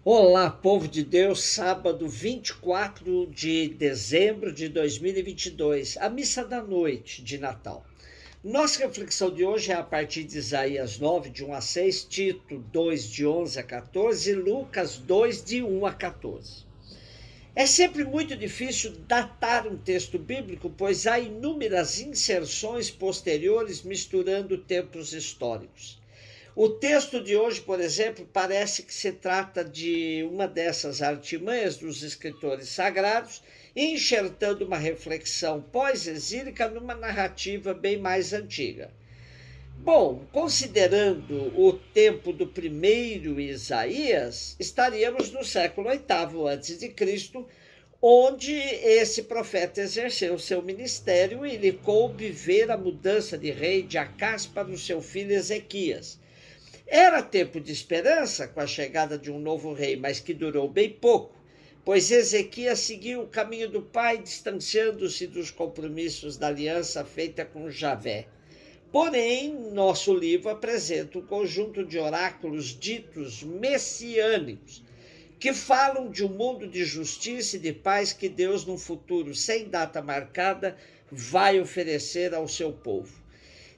Olá, povo de Deus, sábado 24 de dezembro de 2022, a missa da noite de Natal. Nossa reflexão de hoje é a partir de Isaías 9, de 1 a 6, Tito 2, de 11 a 14 e Lucas 2, de 1 a 14. É sempre muito difícil datar um texto bíblico, pois há inúmeras inserções posteriores misturando tempos históricos. O texto de hoje, por exemplo, parece que se trata de uma dessas artimanhas dos escritores sagrados, enxertando uma reflexão pós-exílica numa narrativa bem mais antiga. Bom, considerando o tempo do primeiro Isaías, estaríamos no século VIII a.C., onde esse profeta exerceu seu ministério e lhe coube ver a mudança de rei de Acás para o seu filho Ezequias. Era tempo de esperança com a chegada de um novo rei, mas que durou bem pouco, pois Ezequias seguiu o caminho do pai, distanciando-se dos compromissos da aliança feita com Javé. Porém, nosso livro apresenta um conjunto de oráculos ditos messiânicos, que falam de um mundo de justiça e de paz que Deus, num futuro sem data marcada, vai oferecer ao seu povo.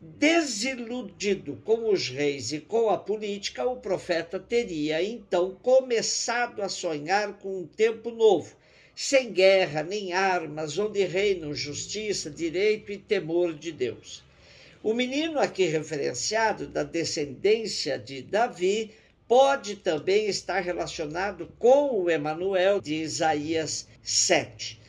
Desiludido com os reis e com a política, o profeta teria então começado a sonhar com um tempo novo, sem guerra nem armas, onde reinam justiça, direito e temor de Deus. O menino aqui referenciado, da descendência de Davi, pode também estar relacionado com o Emanuel de Isaías 7.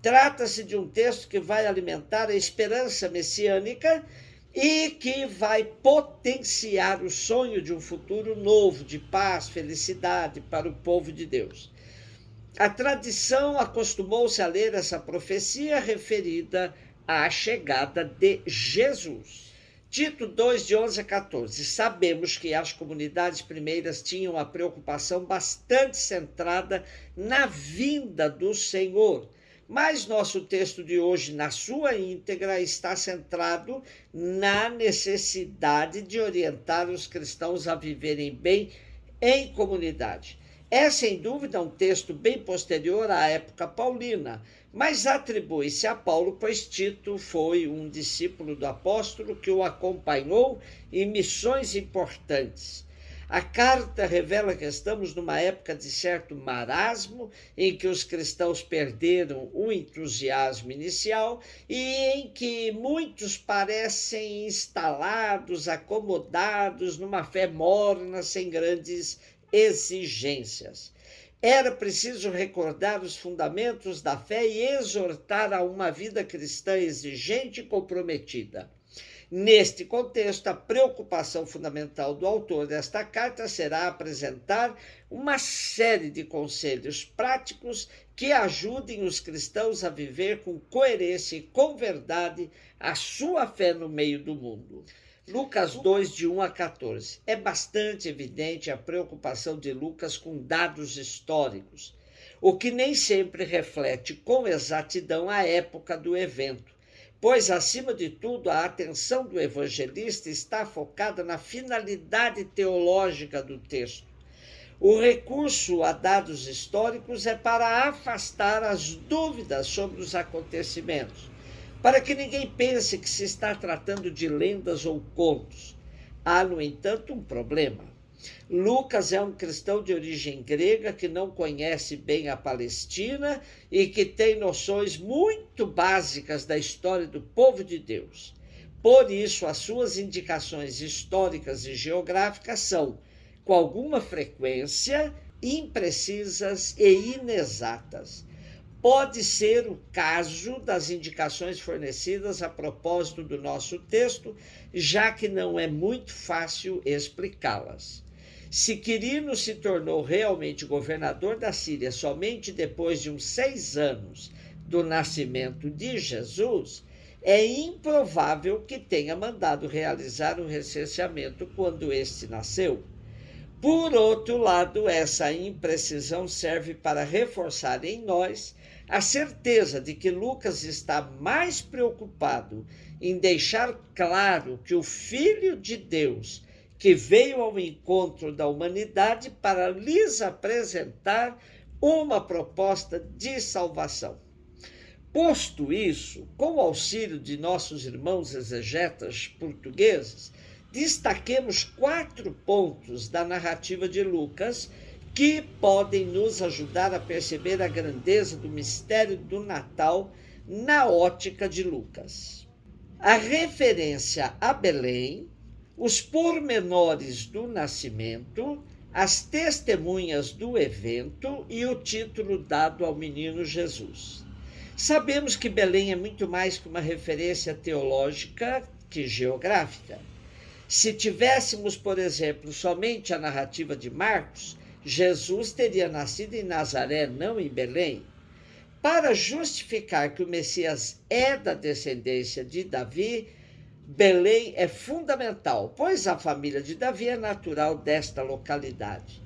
Trata-se de um texto que vai alimentar a esperança messiânica e que vai potenciar o sonho de um futuro novo, de paz, felicidade para o povo de Deus. A tradição acostumou-se a ler essa profecia referida à chegada de Jesus. Tito 2, de 11 a 14. Sabemos que as comunidades primeiras tinham a preocupação bastante centrada na vinda do Senhor, mas nosso texto de hoje, na sua íntegra, está centrado na necessidade de orientar os cristãos a viverem bem em comunidade. É, sem dúvida, um texto bem posterior à época paulina, mas atribui-se a Paulo, pois Tito foi um discípulo do apóstolo que o acompanhou em missões importantes. A carta revela que estamos numa época de certo marasmo, em que os cristãos perderam o entusiasmo inicial e em que muitos parecem instalados, acomodados numa fé morna, sem grandes exigências. Era preciso recordar os fundamentos da fé e exortar a uma vida cristã exigente e comprometida. Neste contexto, a preocupação fundamental do autor desta carta será apresentar uma série de conselhos práticos que ajudem os cristãos a viver com coerência e com verdade a sua fé no meio do mundo. Lucas 2, de 1 a 14. É bastante evidente a preocupação de Lucas com dados históricos, o que nem sempre reflete com exatidão a época do evento, pois, acima de tudo, a atenção do evangelista está focada na finalidade teológica do texto. O recurso a dados históricos é para afastar as dúvidas sobre os acontecimentos, para que ninguém pense que se está tratando de lendas ou contos. Há, no entanto, um problema. Lucas é um cristão de origem grega que não conhece bem a Palestina e que tem noções muito básicas da história do povo de Deus. Por isso, as suas indicações históricas e geográficas são, com alguma frequência, imprecisas e inexatas. Pode ser o caso das indicações fornecidas a propósito do nosso texto, já que não é muito fácil explicá-las. Se Quirino se tornou realmente governador da Síria somente depois de uns 6 anos do nascimento de Jesus, é improvável que tenha mandado realizar o recenseamento quando este nasceu. Por outro lado, essa imprecisão serve para reforçar em nós a certeza de que Lucas está mais preocupado em deixar claro que o Filho de Deus, que veio ao encontro da humanidade para lhes apresentar uma proposta de salvação. Posto isso, com o auxílio de nossos irmãos exegetas portugueses, destaquemos 4 pontos da narrativa de Lucas que podem nos ajudar a perceber a grandeza do mistério do Natal na ótica de Lucas. A referência a Belém, os pormenores do nascimento, as testemunhas do evento e o título dado ao menino Jesus. Sabemos que Belém é muito mais que uma referência teológica que geográfica. Se tivéssemos, por exemplo, somente a narrativa de Marcos, Jesus teria nascido em Nazaré, não em Belém. Para justificar que o Messias é da descendência de Davi, Belém é fundamental, pois a família de Davi é natural desta localidade.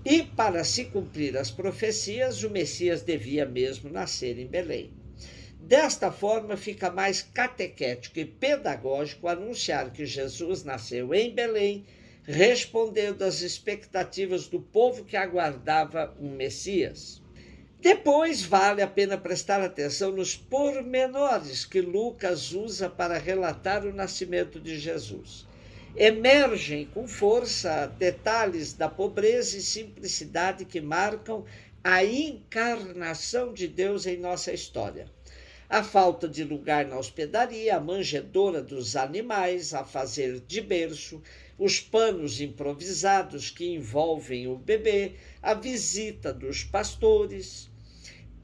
E para se cumprir as profecias, o Messias devia mesmo nascer em Belém. Desta forma, fica mais catequético e pedagógico anunciar que Jesus nasceu em Belém, respondendo às expectativas do povo que aguardava um Messias. Depois, vale a pena prestar atenção nos pormenores que Lucas usa para relatar o nascimento de Jesus. Emergem com força detalhes da pobreza e simplicidade que marcam a encarnação de Deus em nossa história. A falta de lugar na hospedaria, a manjedoura dos animais a fazer de berço, os panos improvisados que envolvem o bebê, a visita dos pastores.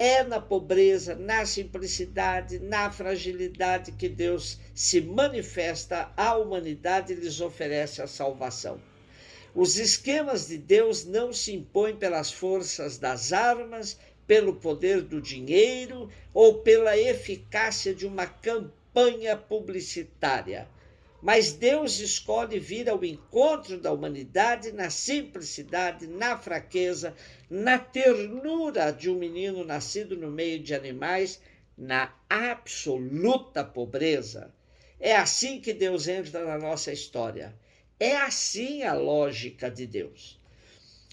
É na pobreza, na simplicidade, na fragilidade que Deus se manifesta à humanidade e lhes oferece a salvação. Os esquemas de Deus não se impõem pelas forças das armas, pelo poder do dinheiro ou pela eficácia de uma campanha publicitária. Mas Deus escolhe vir ao encontro da humanidade na simplicidade, na fraqueza, na ternura de um menino nascido no meio de animais, na absoluta pobreza. É assim que Deus entra na nossa história. É assim a lógica de Deus.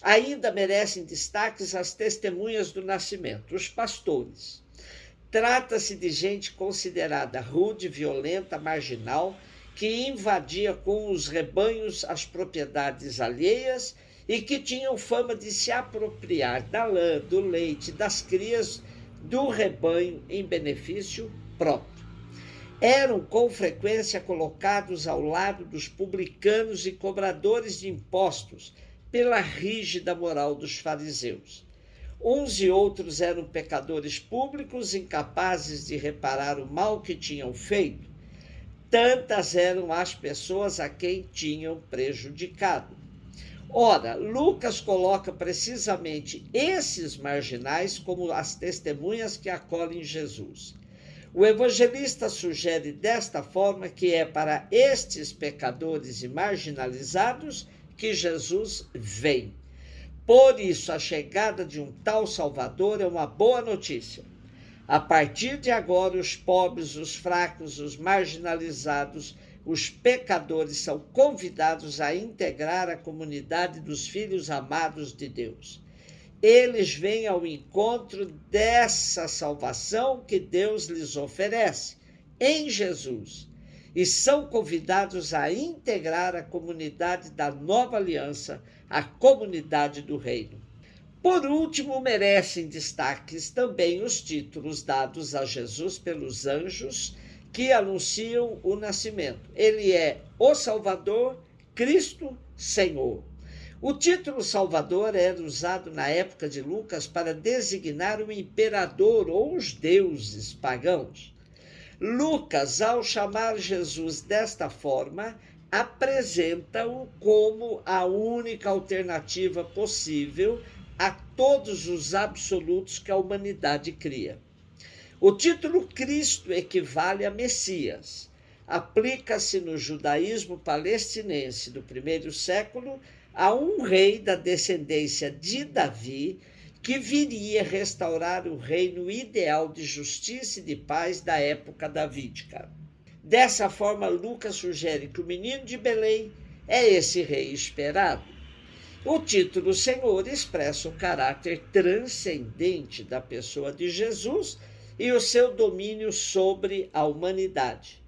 Ainda merecem destaques as testemunhas do nascimento, os pastores. Trata-se de gente considerada rude, violenta, marginal, que invadia com os rebanhos as propriedades alheias e que tinham fama de se apropriar da lã, do leite, das crias do rebanho em benefício próprio. Eram com frequência colocados ao lado dos publicanos e cobradores de impostos pela rígida moral dos fariseus. Uns e outros eram pecadores públicos, incapazes de reparar o mal que tinham feito. Tantas eram as pessoas a quem tinham prejudicado. Ora, Lucas coloca precisamente esses marginais como as testemunhas que acolhem Jesus. O evangelista sugere desta forma que é para estes pecadores e marginalizados que Jesus vem. Por isso, a chegada de um tal Salvador é uma boa notícia. A partir de agora, os pobres, os fracos, os marginalizados, os pecadores são convidados a integrar a comunidade dos filhos amados de Deus. Eles vêm ao encontro dessa salvação que Deus lhes oferece em Jesus e são convidados a integrar a comunidade da nova aliança, a comunidade do reino. Por último, merecem destaques também os títulos dados a Jesus pelos anjos que anunciam o nascimento. Ele é o Salvador, Cristo, Senhor. O título Salvador era usado na época de Lucas para designar o imperador ou os deuses pagãos. Lucas, ao chamar Jesus desta forma, apresenta-o como a única alternativa possível a todos os absolutos que a humanidade cria. O título Cristo equivale a Messias. Aplica-se no judaísmo palestinense do primeiro século a um rei da descendência de Davi que viria restaurar o reino ideal de justiça e de paz da época davídica. Dessa forma, Lucas sugere que o menino de Belém É esse rei esperado. O título Senhor expressa o caráter transcendente da pessoa de Jesus e o seu domínio sobre a humanidade.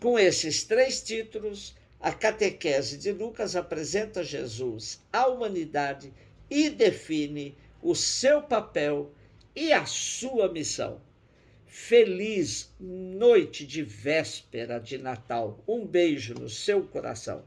Com esses três títulos, a catequese de Lucas apresenta Jesus à humanidade e define o seu papel e a sua missão. Feliz noite de véspera de Natal. Um beijo no seu coração.